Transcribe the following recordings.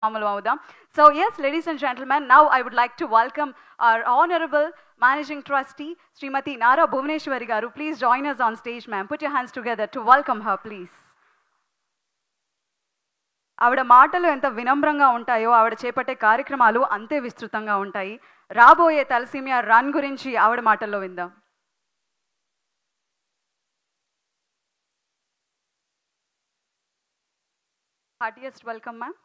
So yes, ladies and gentlemen, now I would like to welcome our Honorable Managing Trustee, Srimati Nara Bhuvaneshwari Garu. Please join us on stage, ma'am. Put your hands together to welcome her, please. ఆవిడ మాటలు ఎంత వినమ్రంగా ఉంటాయో ఆవిడ చేపట్టే కార్యక్రమాలు అంతే విస్తృతంగా ఉంటాయి. రాబోయే తలసీమియా రన్ గురించి ఆవిడ మాటల్లో విందాం. Heartiest welcome ma'am.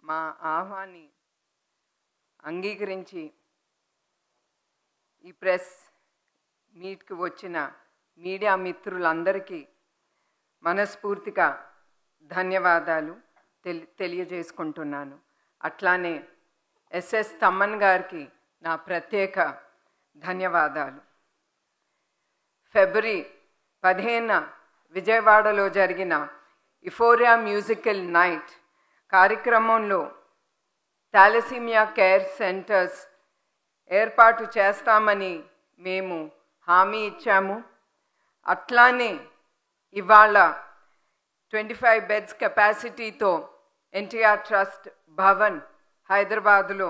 మా ఆహ్వాన్ని అంగీకరించి ఈ ప్రెస్ మీట్కి వచ్చిన మీడియా మిత్రులందరికీ మనస్ఫూర్తిగా ధన్యవాదాలు తెలియజేసుకుంటున్నాను. అట్లానే ఎస్ఎస్ తమ్మన్ గారికి నా ప్రత్యేక ధన్యవాదాలు. ఫిబ్రవరి 15 విజయవాడలో జరిగిన ఇఫోరియా మ్యూజికల్ నైట్ కార్యక్రమంలో థాలసీమియా కేర్ సెంటర్స్ ఏర్పాటు చేస్తామని మేము హామీ ఇచ్చాము. అట్లానే ఇవాళ 25 బెడ్స్ కెపాసిటీతో ఎన్టీఆర్ ట్రస్ట్ భవన్ హైదరాబాదులో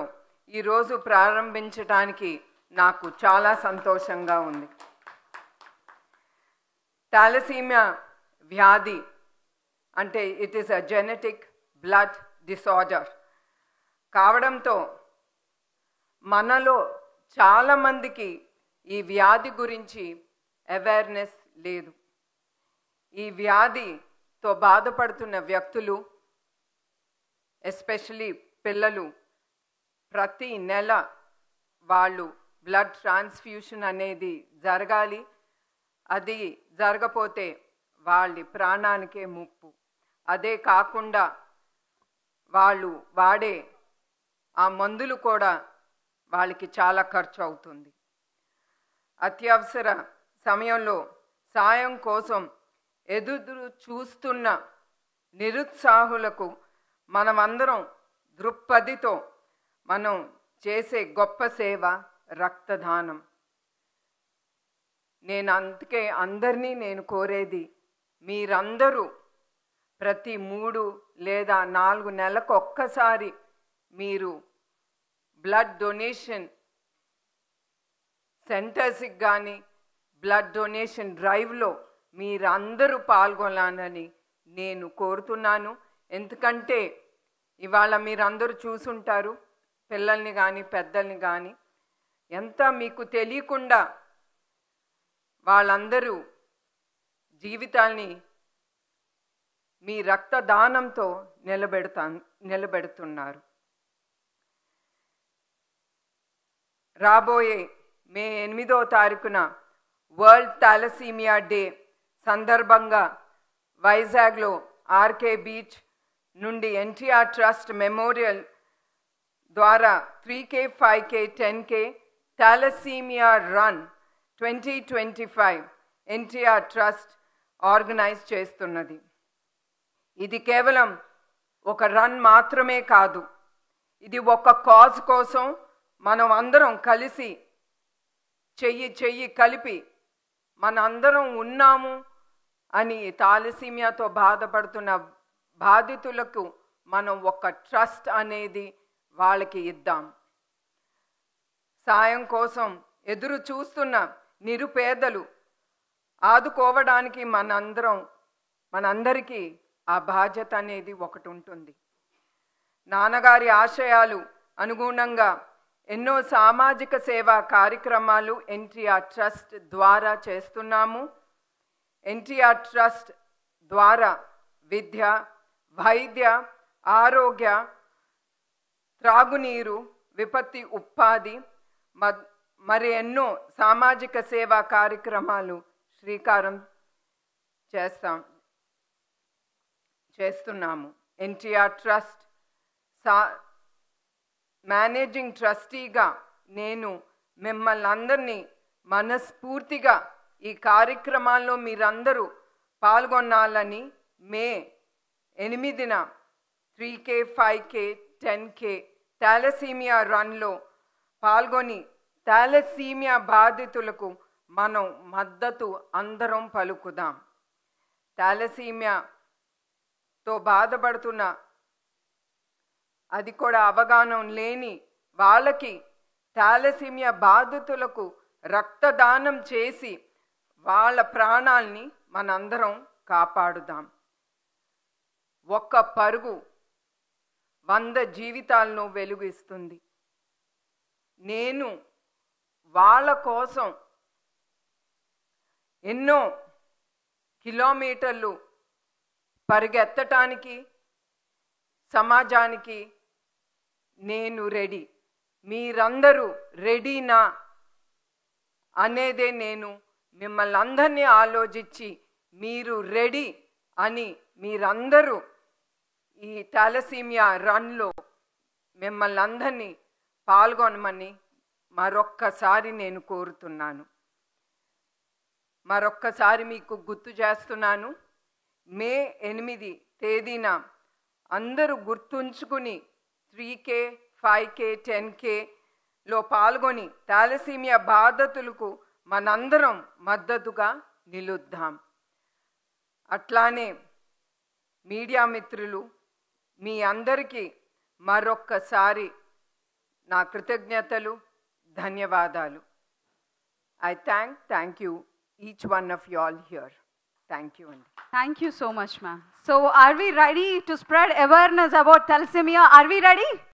ఈరోజు ప్రారంభించడానికి నాకు చాలా సంతోషంగా ఉంది. థాలసీమియా వ్యాధి అంటే it is a genetic blood disorder కావడంతో మనలో చాలామందికి ఈ వ్యాధి గురించి అవేర్నెస్ లేదు. ఈ వ్యాధితో బాధపడుతున్న వ్యక్తులు, ఎస్పెషలీ పిల్లలు, ప్రతి నెల వాళ్ళు బ్లడ్ ట్రాన్స్ఫ్యూషన్ అనేది జరగాలి. అది జరగపోతే వాళ్ళ ప్రాణానికే ముప్పు. అదే కాకుండా వాళ్ళు వాడే ఆ మందులు కూడా వాళ్ళకి చాలా ఖర్చు అవుతుంది. అత్యవసర సమయంలో సాయం కోసం ఎదురు చూస్తున్న నిరుత్సాహులకు మనమందరం దృక్పథితో మనం చేసే గొప్ప సేవ రక్తదానం. అందుకే అందరినీ నేను కోరేది, మీరందరూ ప్రతి 3 లేదా 4 నెలలకు ఒక్కసారి మీరు బ్లడ్ డొనేషన్ సెంటర్స్కి కానీ బ్లడ్ డొనేషన్ డ్రైవ్లో మీరందరూ పాల్గొనాలని నేను కోరుతున్నాను. ఎందుకంటే ఇవాళ మీరందరూ చూసుంటారు, పిల్లల్ని కానీ పెద్దల్ని కానీ, ఎంత మీకు తెలియకుండా వాళ్ళందరూ జీవితాల్ని మీ రక్తదానంతో నిలబెడుతున్నారు. రాబోయే మే 8వ తారీఖున వరల్డ్ థాలసీమియా డే సందర్భంగా వైజాగ్లో ఆర్కే బీచ్ నుండి ఎన్టీఆర్ ట్రస్ట్ మెమోరియల్ ద్వారా 3K, 5K, 10K thalassaemia run 2025 NTR trust organise చేస్తున్నది. ఇది కేవలం ఒక రన్ మాత్రమే కాదు, ఇది ఒక కాజ్ కోసం మనం అందరం కలిసి చెయ్యి కలిపి మన అందరం ఉన్నాము అని థాలసీమియాతో బాధపడుతున్న బాధితులకు మనం ఒక ట్రస్ట్ అనేది వాళ్ళకి ఇద్దాం. సాయం కోసం ఎదురు చూస్తున్న నిరుపేదలు ఆదుకోవడానికి మనందరికీ ఆ బాధ్యత అనేది ఒకటి ఉంటుంది. నాన్నగారి ఆశయాలు అనుగుణంగా ఎన్నో సామాజిక సేవా కార్యక్రమాలు ఎన్టీఆర్ ట్రస్ట్ ద్వారా చేస్తున్నాము. ఎన్టీఆర్ ట్రస్ట్ ద్వారా విద్య, వైద్య, ఆరోగ్య, త్రాగునీరు, విపత్తి ఉపాధి మరి ఎన్నో సామాజిక సేవా కార్యక్రమాలు శ్రీకారం చేస్తున్నాము. ఎన్టీఆర్ ట్రస్ట్ మేనేజింగ్ ట్రస్టీగా నేను మిమ్మల్ని అందరినీ మనస్ఫూర్తిగా ఈ కార్యక్రమాల్లో మీరందరూ పాల్గొనాలని మే 8న 3K, 5K, 10K థాలసీమియా రన్లో పాల్గొని థాలసీమియా బాధితులకు మనం మద్దతు అందరం పలుకుదాం. థాలసీమియాతో బాధపడుతున్న అది కూడా అవగాహన లేని వాళ్ళకి థాలసీమియా బాధితులకు రక్తదానం చేసి వాళ్ళ ప్రాణాల్ని మనందరం కాపాడుదాం. ఒక్క పరుగు 100 జీవితాలను వెలుగిస్తుంది. నేను వాళ్ళ కోసం ఎన్నో కిలోమీటర్లు పరిగెత్తటానికి సమాజానికి నేను రెడీ. మీరందరూ రెడీనా అనేదే నేను మిమ్మల్ని అందరినీ ఆలోచించి మీరు రెడీ అని మీరందరూ ఈ థాలసీమియా రన్లో మిమ్మల్ని అందరినీ పాల్గొనమని మరొక్కసారి నేను కోరుతున్నాను. మరొక్కసారి మీకు గుర్తు చేస్తున్నాను, మే 8 తేదీన అందరూ గుర్తుంచుకుని 3K 5K 10Kలో పాల్గొని థాలసీమియా బాధితులకు మనందరం మద్దతుగా నిలుద్దాం. అట్లానే మీడియా మిత్రులు మీ అందరికీ మరొక్కసారి నా కృతజ్ఞతలు, ధన్యవాదాలు. I thank you each one of you all here. Thank you. Thank you so much, ma'am. So are we ready to spread awareness about thalassemia? Are we ready?